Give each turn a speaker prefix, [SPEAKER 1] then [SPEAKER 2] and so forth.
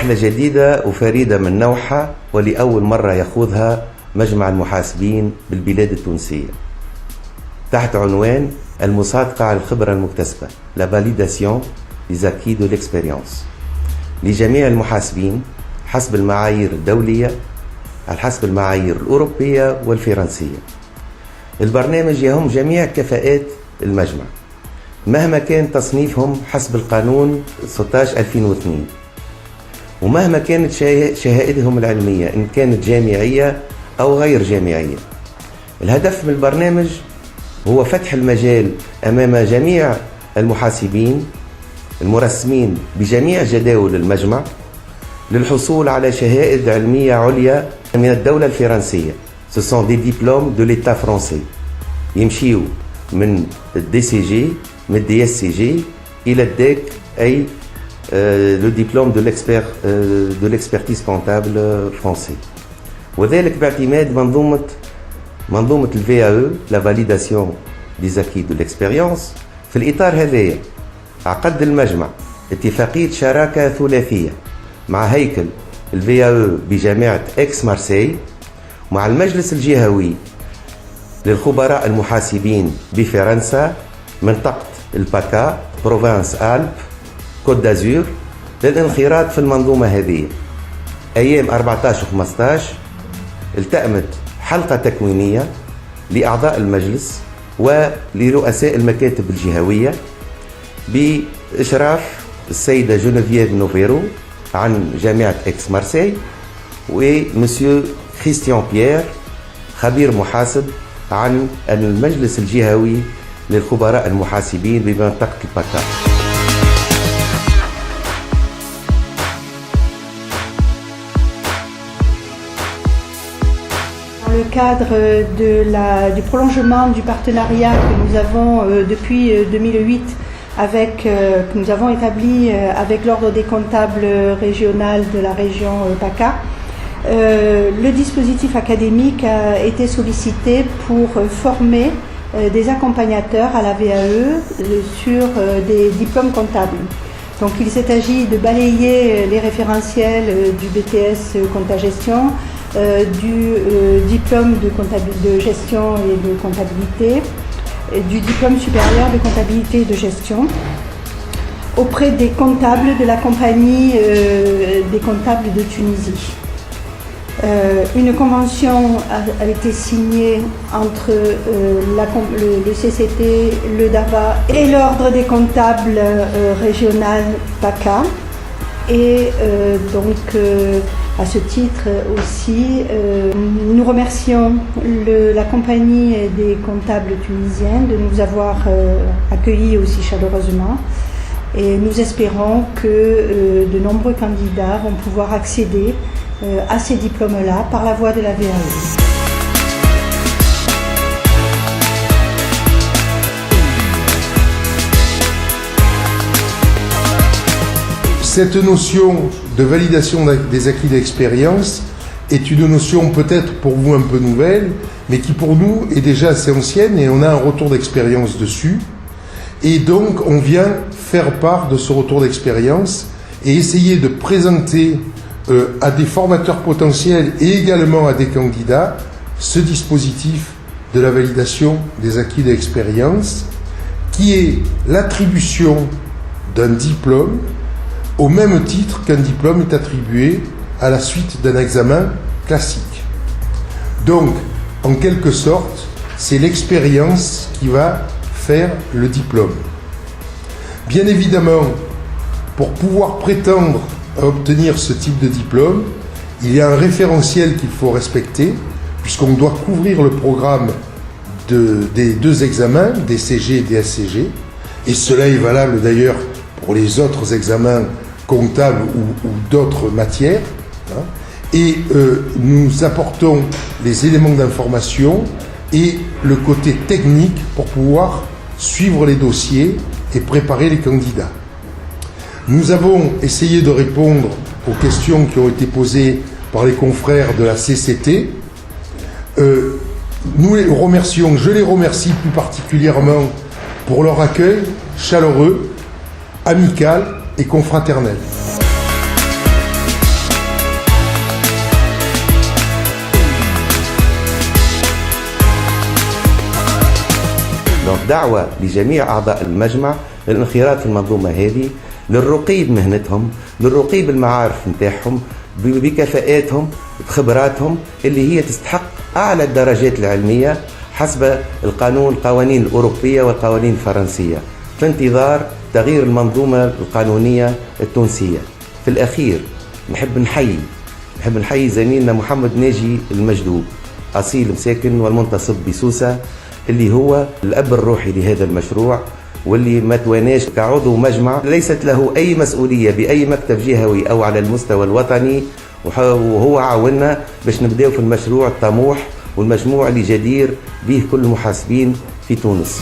[SPEAKER 1] رحلة جديدة وفريدة من نوعها ولأول مرة يخوضها مجمع المحاسبين بالبلاد التونسية تحت عنوان المصادقة على الخبرة المكتسبة La validation des acquis de l'expérience لجميع المحاسبين حسب المعايير الدولية على حسب المعايير الأوروبية والفرنسية. البرنامج يهم جميع كفاءات المجمع مهما كان تصنيفهم حسب القانون 16/2002 ومهما كانت شهادتهم العلمية إن كانت جامعية أو غير جامعية. الهدف من البرنامج هو فتح المجال أمام جميع المحاسبين المرسمين بجميع جداول المجمع للحصول على شهادة علمية عليا من الدولة الفرنسية. Ce sont des diplômes de l'État français. يمشيوا من DCG من DSCG إلى الديك أي le diplôme de l'expertise comptable français. وذلك باعتماد منظومة ال VAE la validation des acquis de l'expérience. في الإطار هذايا عقد المجمع اتفاقية شراكة ثلاثية مع هيكل ال VAE بجامعة إكس مارسي ومع المجلس الجهوي للخبراء المحاسبين بفرنسا منطقة الباكا بروفانس ألب كوت دازور للانخراط في المنظومة هذه. أيام 14 و 15 التأمت حلقة تكوينية لأعضاء المجلس ولرؤساء المكاتب الجهوية بإشراف السيدة جونيفييف نوفيرو عن جامعة إكس مارسي ومسيو كريستيان بيير خبير محاسب عن المجلس الجهوي للخبراء المحاسبين بمنطقة الباكا.
[SPEAKER 2] Dans le cadre du prolongement du partenariat que nous avons depuis 2008 que nous avons établi avec l'ordre des comptables régional de la région PACA, le dispositif académique a été sollicité pour former des accompagnateurs à la VAE sur des diplômes comptables. Donc il s'agit de balayer les référentiels du BTS Compta-Gestion, du diplôme de gestion et de comptabilité, et du diplôme supérieur de comptabilité et de gestion auprès des comptables de la compagnie des comptables de Tunisie. Une convention a été signée entre le CCT, le DAVA et l'ordre des comptables régional PACA. Et donc à ce titre aussi, nous remercions la compagnie des comptables tunisiens de nous avoir accueillis aussi chaleureusement. Et nous espérons que de nombreux candidats vont pouvoir accéder à ces diplômes-là par la voie de la VAE.
[SPEAKER 3] Cette notion de validation des acquis d'expérience est une notion peut-être pour vous un peu nouvelle, mais qui pour nous est déjà assez ancienne et on a un retour d'expérience dessus. Et donc on vient faire part de ce retour d'expérience et essayer de présenter à des formateurs potentiels et également à des candidats ce dispositif de la validation des acquis d'expérience qui est l'attribution d'un diplôme au même titre qu'un diplôme est attribué à la suite d'un examen classique. Donc, en quelque sorte, c'est l'expérience qui va faire le diplôme. Bien évidemment, pour pouvoir prétendre à obtenir ce type de diplôme, il y a un référentiel qu'il faut respecter, puisqu'on doit couvrir le programme des deux examens, DCG et DSCG, et cela est valable d'ailleurs pour les autres examens comptables ou d'autres matières. Et nous apportons les éléments d'information et le côté technique pour pouvoir suivre les dossiers et préparer les candidats. Nous avons essayé de répondre aux questions qui ont été posées par les confrères de la CCT. Nous les remercions, je les remercie plus particulièrement pour leur accueil chaleureux, amical et confraternel.
[SPEAKER 1] دونك دعوة لجميع أعضاء المجمع للانخراط في المنظومة هذه، للرقي بمهنتهم، للرقي بالمعارف نتاعهم، بكفاءاتهم، بخبراتهم اللي هي تستحق أعلى الدرجات العلمية حسب القوانين الأوروبية والقوانين الفرنسية، في انتظار تغيير المنظومة القانونية التونسية. في الأخير نحب نحيي زميلنا محمد ناجي المجدوب، أصيل مساكن والمنتصب بسوسة، اللي هو الأب الروحي لهذا المشروع، واللي ما تواناش كعضو مجمع، ليست له أي مسؤولية بأي مكتب جهوي أو على المستوى الوطني، وهو عاوننا باش نبداو في المشروع الطموح والمجموع اللي جدير به كل المحاسبين في تونس.